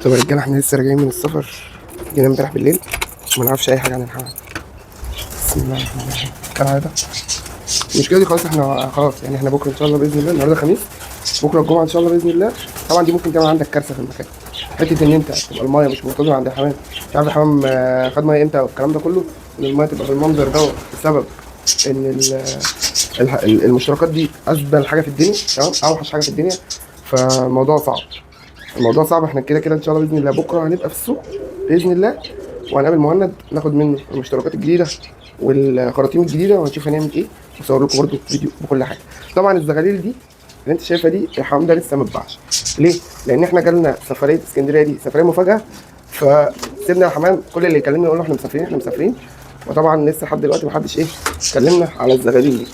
طب يا رجاله، احنا لسه راجعين من السفر. جينا امبارح بالليل وما نعرفش اي حاجه عن الحمام. بسم الله الرحمن الرحيم. كالعاده المشكله دي خلاص، احنا خلاص يعني احنا بكره ان شاء الله باذن الله. النهارده خميس، بكره الجمعه ان شاء الله باذن الله. طبعا دي ممكن تعمل عندك كارثه في المكان، حته ان انت تبقى المايه مش منتظمه عند الحمام، مش عارف الحمام خد ميه امتى والكلام ده كله، ان المايه تبقى بالمنظر دوت بسبب ان المشتركات دي ازبل حاجه في الدنيا، تمام، اوحش حاجه في الدنيا. فالموضوع صعب، الموضوع صعب. احنا كده كده ان شاء الله باذن الله بكره هنبقى في السوق باذن الله، وهنقابل مهند ناخد منه المشتركات الجديده والخراطيم الجديده، وهنشوف هنعمل ايه، واصور لكم برده فيديو بكل حاجه. طبعا الزغاليل دي اللي انت شايفها دي، الحمام ده لسه ما اتباعش. ليه؟ لان احنا جالنا سفريه اسكندريه دي سفريه مفاجاه، فسيبنا الحمام. كل اللي يكلمنا يقول له احنا مسافرين احنا مسافرين، وطبعا لسه لحد دلوقتي ما حدش كلمنا على الزغاليل دي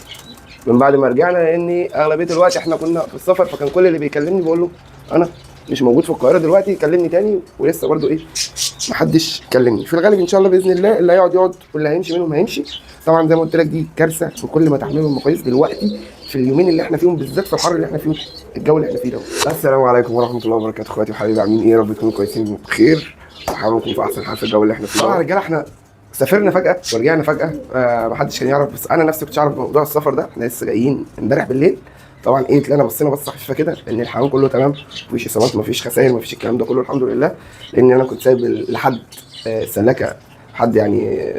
من بعد ما رجعنا، لان اغلبيه الوقت احنا كنا في السفر، فكان كل اللي بيكلمني بقول له انا مش موجود في القاهره دلوقتي، كلمني تاني. ولسه برضو محدش كلمني. في الغالب ان شاء الله باذن الله اللي هيقعد يقعد واللي هيمشي منهم هيمشي. طبعا زي ما قلت لك دي كارثه في كل ما تحمله المقاييس دلوقتي في اليومين اللي احنا فيهم، بالذات في الحر اللي احنا فيه، الجو اللي احنا فيه ده. السلام عليكم ورحمه الله وبركاته، اخواتي وحبايبي، عاملين ايه؟ يا رب تكونوا كويسين وبخير، وحاببكم في احسن حال في الجو اللي احنا فيه. طبعا يا رجاله احنا سافرنا فجاه ورجعنا فجاه، محدش كان يعرف، بس انا نفسي كنتش اعرف موضوع السفر ده. احنا لسه جايين امبارح بالليل. طبعا طلعنا بصينا بصه خفيفه كده، لان الحمام كله تمام، مفيش اصابات مفيش خسائر مفيش الكلام ده كله الحمد لله. لان انا كنت سايب لحد السلاكه، حد يعني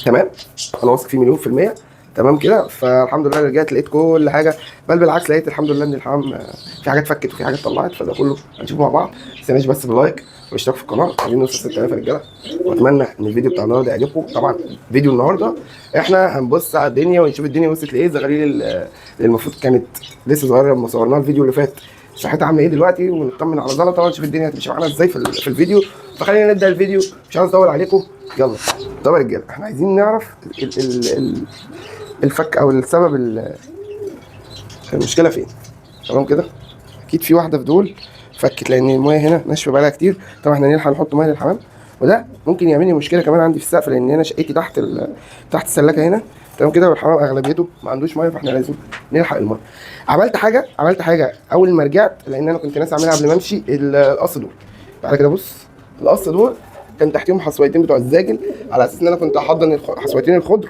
تمام، انا واثق فيه مليون في الميه تمام كده. فالحمد لله رجعت لقيت كل حاجه، بل بالعكس لقيت الحمد لله ان الحمام في حاجات فكت وفي حاجات طلعت. فده كله هنشوفه مع بعض. ما تنساش بس باللايك والاشتراك في القناه، عايزين نوصل 6000 يا رجاله. واتمنى ان الفيديو بتاع النهارده يعجبكم. طبعا فيديو النهارده احنا هنبص على الدنيا ونشوف الدنيا وصلت لايه. الزغاليل اللي المفروض كانت لسه صغيره لما صورناها الفيديو اللي فات، صحتها عامله ايه دلوقتي، ونطمن على زلطه ونشوف الدنيا هتمشي معانا ازاي في الفيديو. فخلينا نبدا الفيديو، مش عايز اطول عليكم، يلا. طب يا رجاله، احنا عايزين نعرف الفك او السبب المشكله فين، تمام كده. اكيد في واحده في دول فكت، لان المايه هنا ناشفه بقالها كتير. طبعا احنا نلحق نحط ميه للحمام، وده ممكن يعمل لي مشكله كمان عندي في السقف، لان انا شقتي تحت السلاكه هنا، تمام كده، والحمام اغلبيته ما عندوش ميه، فاحنا لازم نلحق الميه. عملت حاجه اول ما رجعت، لان انا كنت ناسي اعملها قبل ما امشي. القص دول، تعالى كده بص، القص دول كان تحتيهم حصويتين بتوع الزاجل، على اساس ان انا كنت احضن حصويتين الخضر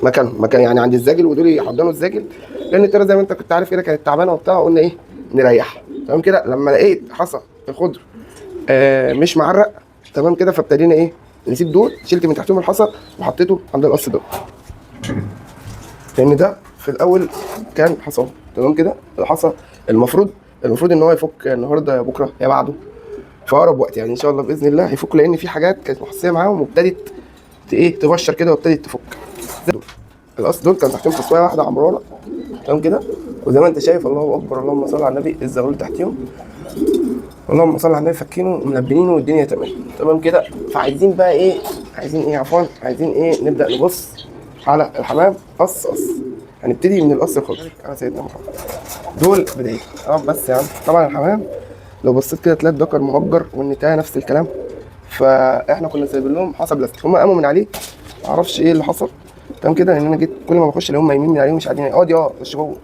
مكان يعني عند الزاجل، ودول يحضنوا الزاجل، لان الطياره زي ما انت كنت عارف كده كانت تعبانه وبتاع، قلنا نريحها، تمام كده. لما لقيت حصى الخضر مش معرق، تمام كده، فابتدينا نسيب دول، شلت من تحتهم الحصى وحطيته عند القص ده، لان ده في الاول كان حصى، تمام كده. الحصى المفروض ان هو يفك النهارده يا بكره يا بعده، في اقرب وقت يعني ان شاء الله باذن الله هيفك، لان في حاجات كانت محصيه معاهم وابتدت تبشر كده وابتدت تفك. القص دول كان تحتهم حصويه واحده عمرانه، تمام كده، وزي ما انت شايف، الله اكبر اللهم صل على النبي، الزغلول تحتيهم، اللهم صل على النبي، فكينه وملبنينه والدنيا تمام كده. فعايزين بقى عايزين نبدا نبص على الحمام قص. هنبتدي من القص الخضر على سيدنا محمد. دول بدايه بس يا عم. طبعا الحمام لو بصيت كده تلاقي الدكر مهجر والنتايه نفس الكلام، فاحنا كنا سايبين لهم حصى بلاستيك، هم قاموا من عليه، معرفش ايه اللي حصل، تمام كده. لان انا جيت كل ما بخش الاقيهم نايمين من عليه مش قاعدين، خش جوه،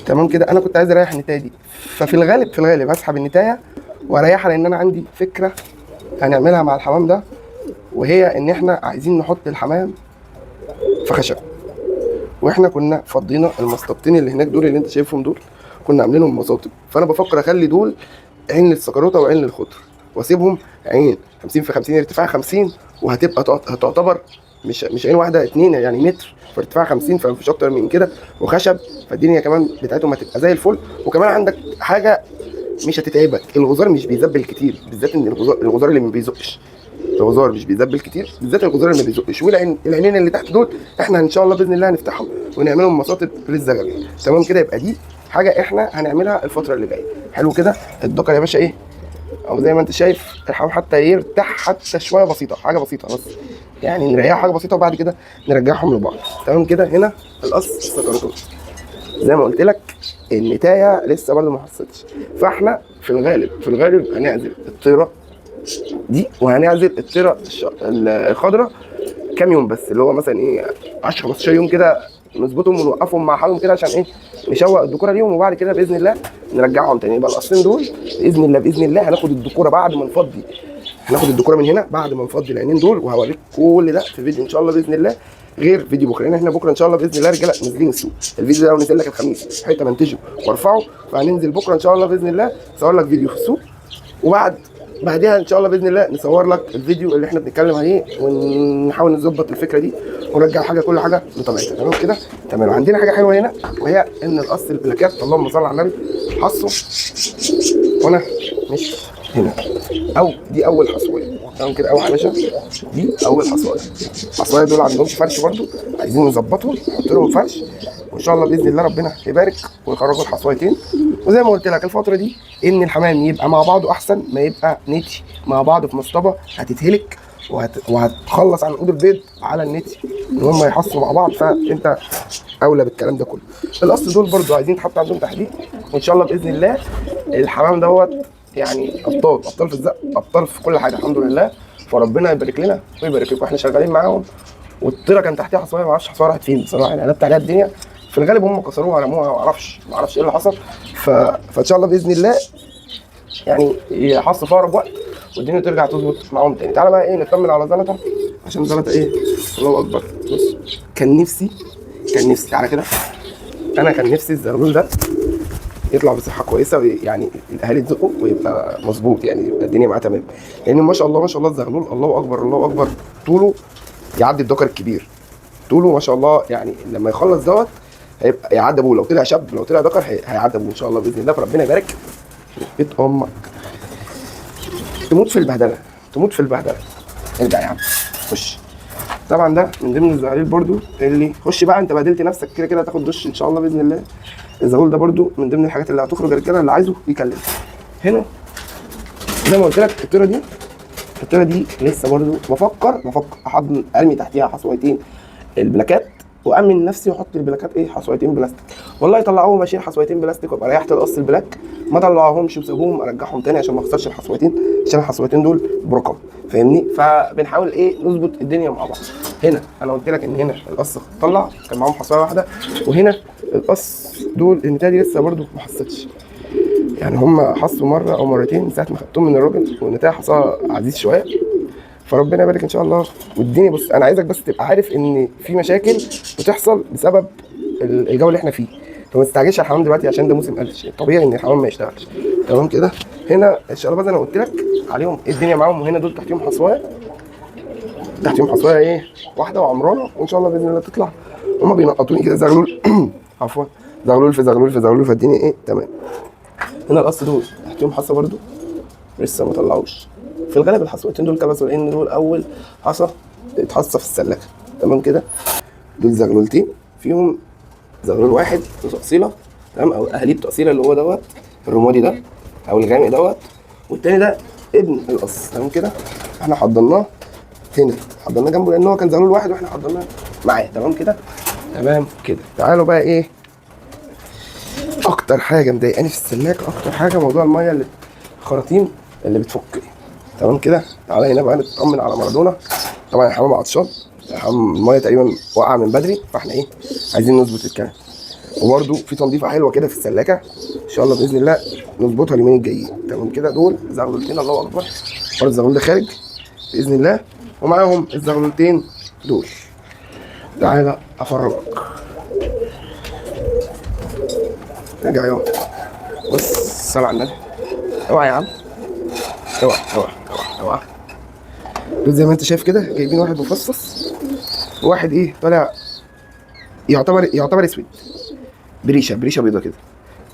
تمام كده. انا كنت عايز اريح النتايه دي، ففي الغالب هسحب النتايه واريحها، لان انا عندي فكره هنعملها مع الحمام ده، وهي ان احنا عايزين نحط الحمام في خشب. واحنا كنا فضينا المسطبتين اللي هناك دول اللي انت شايفهم دول، كنا عاملينهم مساطب. فانا بفكر اخلي دول عين للسكروته وعين للخضر، واسيبهم عين 50 في 50 ارتفاع 50، وهتبقى هتعتبر مش عين واحده، 2 يعني متر في ارتفاع 50، فمفيش اكتر من كده، وخشب، فالدنيا كمان بتاعتهم هتبقى زي الفل. وكمان عندك حاجه مش هتتعبك، الغزار مش بيزبل كتير، بالذات ان الغزار اللي ما بيزقش، الغزار مش بيزبل كتير، بالذات الغزار اللي ما بيزقش. والعينين اللي تحت دول احنا ان شاء الله باذن الله هنفتحهم ونعملهم مساطب للزغاليل، تمام كده. يبقى دي حاجه احنا هنعملها الفتره اللي جايه. حلو كده. الدكر يا باشا او زي ما انت شايف الحمام حتى يرتاح حتى شويه بسيطه، حاجه بسيطه بس، يعني نريحه حاجه بسيطه، وبعد كده نرجعهم لبعض، تمام كده. هنا القص السكرتون زي ما قلت لك، النتايه لسه برضه ما حصلتش، فاحنا في الغالب هنعزل الطيره دي، وهنعزل الطيره الخضراء كام يوم بس، اللي هو مثلا 10 15 يوم كده، نظبطهم ونوقفهم مع حالهم كده عشان ايه نشوق الديكوره ليهم، وبعد كده باذن الله نرجعهم تاني. يبقى القصين دول باذن الله باذن الله هناخد الديكوره بعد ما نفضي، هناخد الديكوره من هنا بعد ما نفضي العينين دول، وهوريك كل ده في فيديو ان شاء الله باذن الله غير فيديو بكره، لان احنا بكره ان شاء الله باذن الله رجاله نازلين السوق. الفيديو ده لو نزل لك الخميس حته منتجه وارفعه، فهننزل بكره ان شاء الله باذن الله نصور لك فيديو في السوق، بعدها ان شاء الله باذن الله نصور لك الفيديو اللي احنا بنتكلم عليه، ونحاول نظبط الفكره دي ونرجع كل حاجه لطبيعتها. تمام كده تمام. عندنا حاجه حلوه هنا، وهي ان القص البلاكات اللهم صل على النبي حصه وانا مش هنا، او دي اول حصويه. تمام كده، اول حاجه دي اول حصويه. الحصويه دول عندهمش فرش برده، عايزين نظبطهم نحط لهم فرش، وان شاء الله باذن الله ربنا يبارك ويخرجوا الحصويتين. وزي ما قلت لك الفتره دي ان الحمام يبقى مع بعضه احسن ما يبقى نتي مع بعض في مصطبه هتتهلك وهتخلص عن نقود البيض على النتي ان هم يحصوا مع بعض، فانت اولى بالكلام ده كله. الاصل دول برده عايزين يتحط عندهم تحديد، وان شاء الله باذن الله الحمام دوت يعني ابطال في الزق، ابطال في كل حاجه الحمد لله. فربنا يبارك لنا ويبارك لكم، احنا شغالين معاهم. والطيره كان تحتها حصويه، ما اعرفش حصويه راحت فين بصراحه، يعني قلبت عليها الدنيا. في الغالب هم كسروها رموها، ما اعرفش ايه اللي حصل. فان شاء الله باذن الله يعني يحصل في اقرب وقت والدنيا ترجع تظبط معاهم تاني. تعالى بقى ايه نطمن على زلطه، عشان زلطه ايه الله اكبر. بص كان نفسي تعالى كده، انا كان نفسي الزغلول ده يطلع بصحه كويسه، يعني الاهالي تزقه ويبقى مظبوط، يعني يبقى الدنيا معاه تمام. لان ما شاء الله ما شاء الله الزغلول الله اكبر طوله يعدي الدكر الكبير، طوله ما شاء الله. يعني لما يخلص دوت هيبقى يعدي ابوه، لو طلع شاب لو طلع دكر هيعدي ابوه ان شاء الله باذن الله. فربنا يبارك. بيت امك تموت في البهدله. ارجع يا عم خش. طبعا ده من ضمن الزغاليل برضو اللي خش بقى، انت بهدلت نفسك كده هتاخد دش ان شاء الله باذن الله. الزغلول ده برضو من ضمن الحاجات اللي هتخرج الرجاله اللي عايزه يكلم. هنا زي ما قلت لك الطيره دي لسه برضو بفكر احضن ارمي تحتيها حصويتين البلاكات، وامن نفسي واحط البلاكات ايه حصويتين بلاستيك. والله طلعوهم ماشيين حصويتين بلاستيك وابقى ريحت القص البلاك، ما طلعوهمش وسيبوهم ارجعهم تاني عشان ما اخسرش الحصويتين، عشان الحصويتين دول برقم فاهمني. فبنحاول ايه نظبط الدنيا مع بعض. هنا انا قلت لك ان هنا القص طلع كان معاهم حصويه واحده، وهنا القص دول النتايه دي لسه برضو ما حصتش، يعني هم حصوا مره او مرتين ساعه ما خدتهم من الراجل، والنتايه حصها عزيز شويه. فربنا يبارك ان شاء الله. والدنيا بص انا عايزك بس تبقى عارف ان في مشاكل بتحصل بسبب الجو اللي احنا فيه، فما تستعجلش على الحمام دلوقتي عشان ده موسم قلش، طبيعي ان الحمام ما يشتغلش. تمام كده. هنا الشقلباز انا قلت لك عليهم الدنيا معاهم، وهنا دول تحتيهم حصوايه ايه واحده وعمرانه، وان شاء الله باذن الله تطلع. هما بينقطوني كده زغلول عفوا زغلول في زغلول فالدنيا ايه تمام. هنا القص دول تحتيهم حصه برده لسه ما طلعوش. في الغالب الحصوتين دول كبسوا لان دول اول حصى اتحصى في السلكه. تمام كده. دول زغلولتين، فيهم زغلول واحد تأصيله تمام، او اهاليب تأصيله اللي هو دوت الرمادي ده او الغامق دوت، والتاني ده ابن القص. تمام كده. احنا حضرناه هنا، حضرناه جنبه لان هو كان زغلول واحد واحنا حضرناه معاه. تمام كده تمام كده. تعالوا بقى ايه اكتر حاجه مضايقاني في السلاك، اكتر حاجه موضوع الميه اللي الخراطيم اللي بتفك. تمام كده. تعالى هنا بقى نطمن على مارادونا. طبعا الحمام عطشان، الميه تقريبا وقع من بدري، فاحنا ايه عايزين نظبط الكلام. وبرده في تنظيفه حلوه كده في السلاكه ان شاء الله باذن الله نظبطها اليومين الجايين. تمام كده. دول زغلولتين الله اكبر، برضه الزغلول ده خارج باذن الله، ومعاهم الزغلولتين دول. تعالى افرجك. ارجع يوم بص صل على النبي. اوعى يا عم، اوعى. دول زي ما انت شايف كده جايبين واحد مفصص وواحد ايه طالع يعتبر اسود بريشه بيضه كده.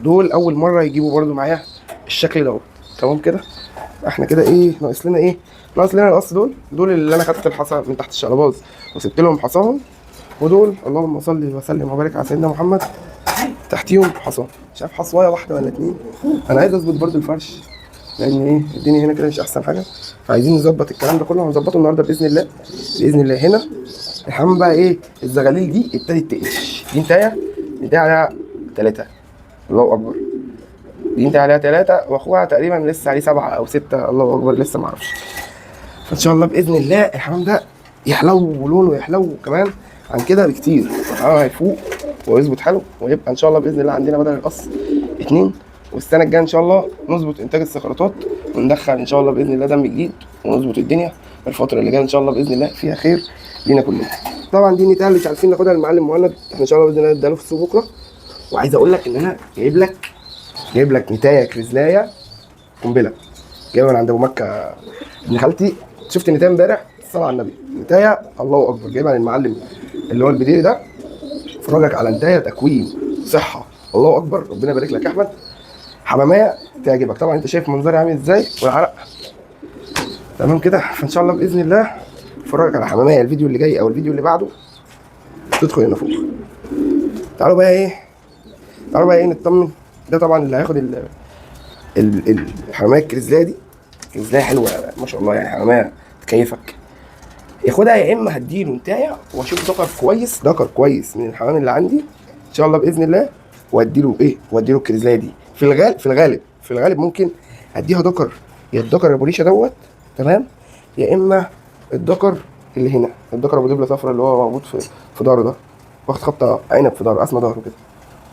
دول اول مره يجيبوا برده معايا الشكل دوت. تمام كده. احنا كده ايه ناقص لنا القص دول اللي انا خدت الحصى من تحت الشقلباز وسبت لهم حصاهم، ودول اللهم صل وسلم وبارك على سيدنا محمد تحتيهم حصى. مش عارف حصوايه واحده ولا اتنين. انا عايز اظبط برده الفرش لان ايه الدنيا هنا كده مش احسن حاجه، فعايزين نظبط الكلام ده كله. هنظبطه النهارده باذن الله. هنا الحمام بقى ايه الزغاليل دي ابتدت تقلش. دي نتايه عليها 3 الله اكبر، دي نتايه عليها 3 واخوها تقريبا لسه عليه 7 أو 6 الله اكبر لسه ما اعرفش. فان شاء الله باذن الله الحمام ده يحلو ولونه يحلو كمان عن كده بكتير. هيفوق ويظبط حاله، ويبقى ان شاء الله باذن الله عندنا بدل القص 2. والسنه الجايه ان شاء الله نظبط انتاج السكرتات، وندخل ان شاء الله باذن الله دم جديد، ونظبط الدنيا. الفتره اللي جايه ان شاء الله باذن الله فيها خير لينا كلنا. طبعا دي النتايه اللي مش عارفين ناخدها للمعلم مهند، احنا ان شاء الله باذن الله نديها له في السوق بكره. وعايز اقول لك ان انا جايب لك نتايه كريزلايه قنبله، جايبها من عند ابو مكه ابن خالتي. شفت النتايه امبارح، الصلاه على النبي، نتايه الله اكبر، جايبها للمعلم اللي هو البديري ده. اتفرجك على نتايه تكوين صحه الله اكبر، ربنا يبارك لك يا احمد. حماميه تعجبك، طبعا انت شايف منظري عامل ازاي والعرق تمام كده. فان شاء الله باذن الله اتفرجك على حماميه الفيديو اللي جاي او الفيديو اللي بعده، تدخل هنا فوق. تعالوا بقى ايه نطمن. ده طبعا اللي هياخد الحماميه الكريزلايه دي، كريزلايه حلوه ما شاء الله، يعني حماميه تكيفك. ياخدها يا اما هديله نتايه واشوف دكر كويس من الحمام اللي عندي ان شاء الله باذن الله، واديله الكريزلايه دي. في الغالب ممكن اديها دكر، يا الدكر ابو ريشه دوت تمام، يا اما الدكر اللي هنا، الدكر ابو دبله صفرا اللي هو موجود في ظهره ده، واخد خبطه عنب في ظهره، اسمى ظهره كده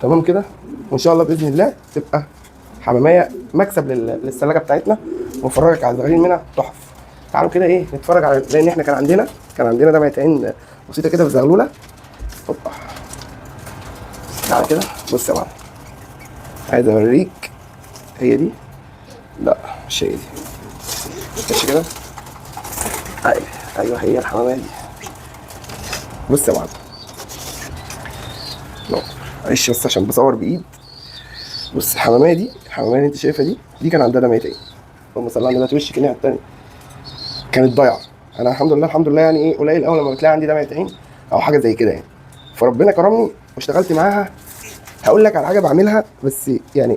تمام كده. وان شاء الله باذن الله تبقى حماميه مكسب للثلاجه بتاعتنا، ونفرجك على الزغاليل منها تحف. تعالوا كده نتفرج على، لان احنا كان عندنا دمعه عين بسيطه كده في زغلوله. هوبا تعالى كده بص يا معلم، عايز اوريك. هي دي؟ لا مش هي دي، ماشي كده. ايوه هي الحماميه دي. بص يا معلم، معلش بس عشان بصور بايد. بص الحماميه اللي انت شايفها دي كان عندها دمعه عين، اللهم صل على النبي. وش الناحيه التانيه كانت ضايعه. انا الحمد لله يعني قليل قوي لما بتلاقي عندي دمعه عين او حاجه زي كده يعني. فربنا كرمني واشتغلت معاها. هقول لك على حاجه بعملها، بس يعني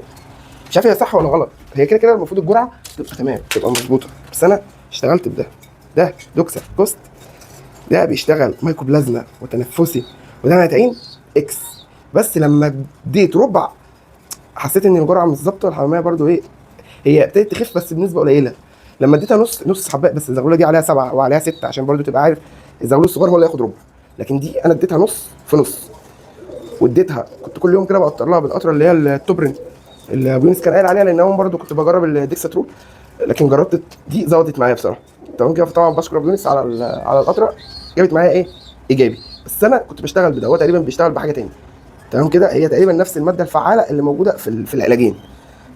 مش عارف هي صح ولا غلط. هي كده المفروض الجرعه تبقى تمام، تبقى مظبوطه، بس انا اشتغلت ده دوكسا كوست، ده بيشتغل مايكوبلازما وتنفسي ودمعه عين اكس. بس لما اديت ربع حسيت ان الجرعه مش ظابطه. الحماميه برده هي ابتدت تخف بس بنسبه قليله. لما اديتها نص حبايه بس، الزغلوله دي عليها 7 وعليها 6 عشان برده تبقى عارف الزغلول الصغير هو اللي ياخد ربع، لكن دي انا اديتها نص في نص. واديتها كنت كل يوم كده بقطر لها بالقطره اللي هي التوبرين اللي ابو يونس كان قايل عليها، لان هم برده كنت بجرب الديكساترول، لكن جربت دي ظبطت معايا بصراحه تمام كده. طبعا بشكر ابو يونس على القطره، جابت معايا ايجابي. بس انا كنت بشتغل بده، هو تقريبا بيشتغل بحاجه تاني تمام كده. هي تقريبا نفس الماده الفعاله اللي موجوده في العلاجين،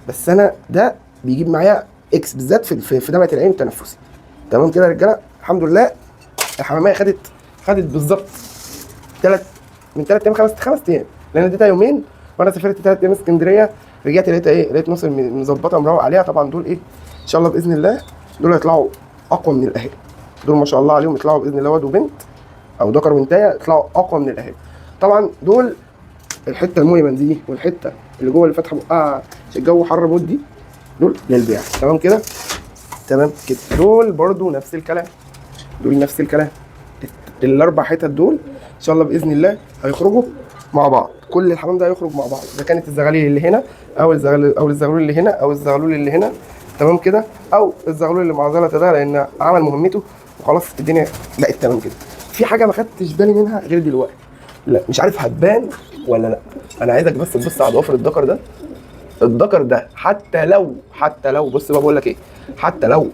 بس انا ده بيجيب معايا اكس بالذات في دمعه العين التنفسي تمام كده يا رجاله. الحمد لله الحماميه خدت بالظبط من 3 ايام 5 ايام، لان اديتها يومين وانا سافرت 3 ايام اسكندريه. رجعت لقيت نصر مظبطه مروق عليها. طبعا دول ان شاء الله باذن الله دول هيطلعوا اقوى من الاهالي. دول ما شاء الله عليهم يطلعوا باذن الله واد وبنت او ذكر وانتايه، يطلعوا اقوى من الاهالي. طبعا دول الحته المؤلمه دي والحته اللي جوه اللي فاتحه بقها عشان الجو حر موت دي، دول للبيع تمام كده. دول برضو نفس الكلام، الاربع حتت دول ان شاء الله باذن الله هيخرجوا مع بعض. كل الحمام ده هيخرج مع بعض، اذا كانت الزغاليل اللي هنا او الزغلول اللي هنا او الزغلول اللي هنا تمام كده، او الزغلول اللي مع زلطه ده لان عمل مهمته وخلاص الدنيا بقت تمام كده. في حاجه ما خدتش بالي منها غير دلوقتي، لا مش عارف هتبان ولا لا. انا عايزك بس تبص على ضوافر الذكر ده حتى لو بص بقى بقول لك ايه، حتى لو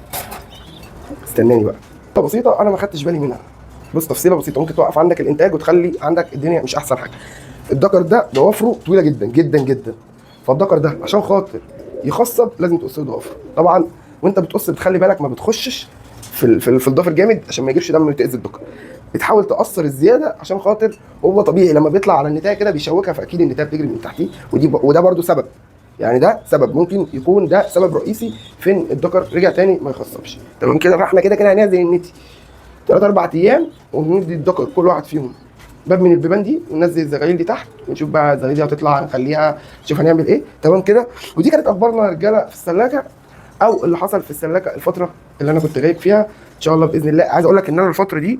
استناني بقى بسيطه انا ما خدتش بالي منها. بص تفصيله بسيطه ممكن توقف عندك الانتاج وتخلي عندك الدنيا مش احسن حاجه. الذكر ده ضوافره طويله جدا جدا جدا، فالذكر ده عشان خاطر يخصب لازم تقص له ضوافره. طبعا وانت بتقص بتخلي بالك ما بتخشش في الضفر جامد عشان ما يجيبش دم ويتاذي الذكر. بتحاول تقصر الزياده عشان خاطر هو طبيعي لما بيطلع على النتايه كده بيشوكها، فاكيد النتايه بتجري من تحتيه، وده برده سبب، يعني ده سبب ممكن يكون ده سبب رئيسي فين الذكر رجع تاني ما يخصبش تمام كده. احنا كده هنعمل زي النتي 3 4 ايام وندي الذكر كل واحد فيهم باب من البيبان دي، وننزل الزغاليل دي تحت ونشوف بقى الزغاليل دي هتطلع نخليها نشوف هنعمل ايه تمام كده. ودي كانت اخبارنا يا رجاله في السلاكه، او اللي حصل في السلاكه الفتره اللي انا كنت غايب فيها ان شاء الله باذن الله. عايز اقول لك ان انا الفتره دي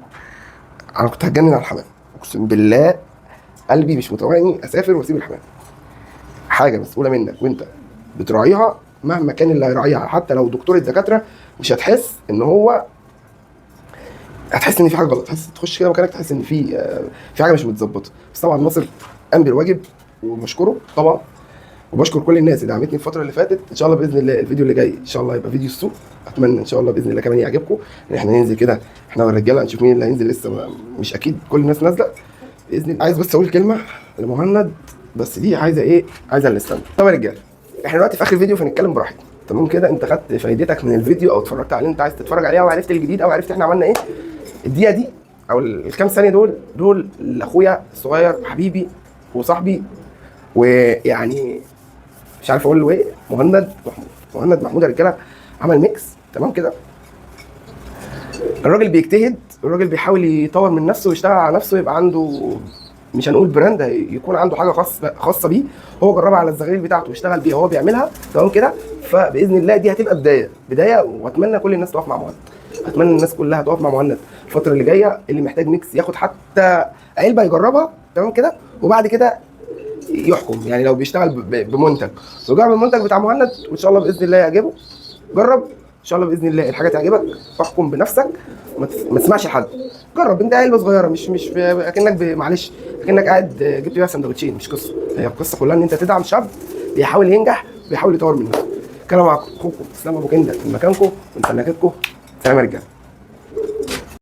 انا كنت هتجنن على الحمام، اقسم بالله قلبي مش مطوعني اسافر واسيب الحمام. حاجه مسؤوله منك وانت بتراعيها مهما كان اللي هيراعيها، حتى لو دكتور الدكاتره مش هتحس ان هو هتحس ان في حاجه غلط، تخش كده مكانك تحس ان في حاجه مش متظبطه. بس طبعا ناصر قام بالواجب وبشكره طبعا، وبشكر كل الناس اللي دعمتني الفتره اللي فاتت. ان شاء الله باذن الله الفيديو اللي جاي ان شاء الله يبقى فيديو السوق. اتمنى ان شاء الله باذن الله كمان يعجبكم ان احنا ننزل كده احنا والرجاله، نشوف مين اللي هينزل. لسه مش اكيد كل الناس نازله باذن الله. عايز بس اقول كلمه لمهند، بس دي عايزه ايه؟ عايزه الاستنى. طب يا رجاله احنا دلوقتي في اخر فيديو فنتكلم براحتنا، تمام كده؟ انت خدت فايدتك من الفيديو او اتفرجت عليه انت عايز تتفرج عليه، او عرفت الجديد، او عرفت احنا عملنا ايه. الدقيقه دي او الكام ثانيه دول لاخويا الصغير حبيبي وصاحبي، ويعني مش عارف اقول له ايه، مهند محمود يا رجاله. عمل ميكس تمام كده. الراجل بيجتهد، الراجل بيحاول يطور من نفسه ويشتغل على نفسه، يبقى عنده مش هنقول براند، يكون عنده حاجه خاصه بيه. هو جربها على الزغاليل بتاعته واشتغل بيها، هو بيعملها تمام كده. فباذن الله دي هتبقى بدايه، واتمنى كل الناس تقف مع مهند. اتمنى الناس كلها تقف مع مهند الفتره اللي جايه. اللي محتاج ميكس ياخد حتى علبه يجربها تمام كده، وبعد كده يحكم. يعني لو بيشتغل بمنتج وجرب المنتج بتاع مهند وان شاء الله باذن الله يعجبه، جرب ان شاء الله باذن الله الحاجه تعجبك. احكم بنفسك، ما تسمعش لحد. جرب انت علبه صغيره، مش اكنك معلش اكنك قاعد جبت بيها سندوتشين. مش قصه، هي القصه كلها ان انت تدعم شاب بيحاول ينجح، بيحاول يطور من نفسه. كلام معاكم اخوكم اسلام ابو كنده من مكانكم من فناكتكم. سلام يا رجاله.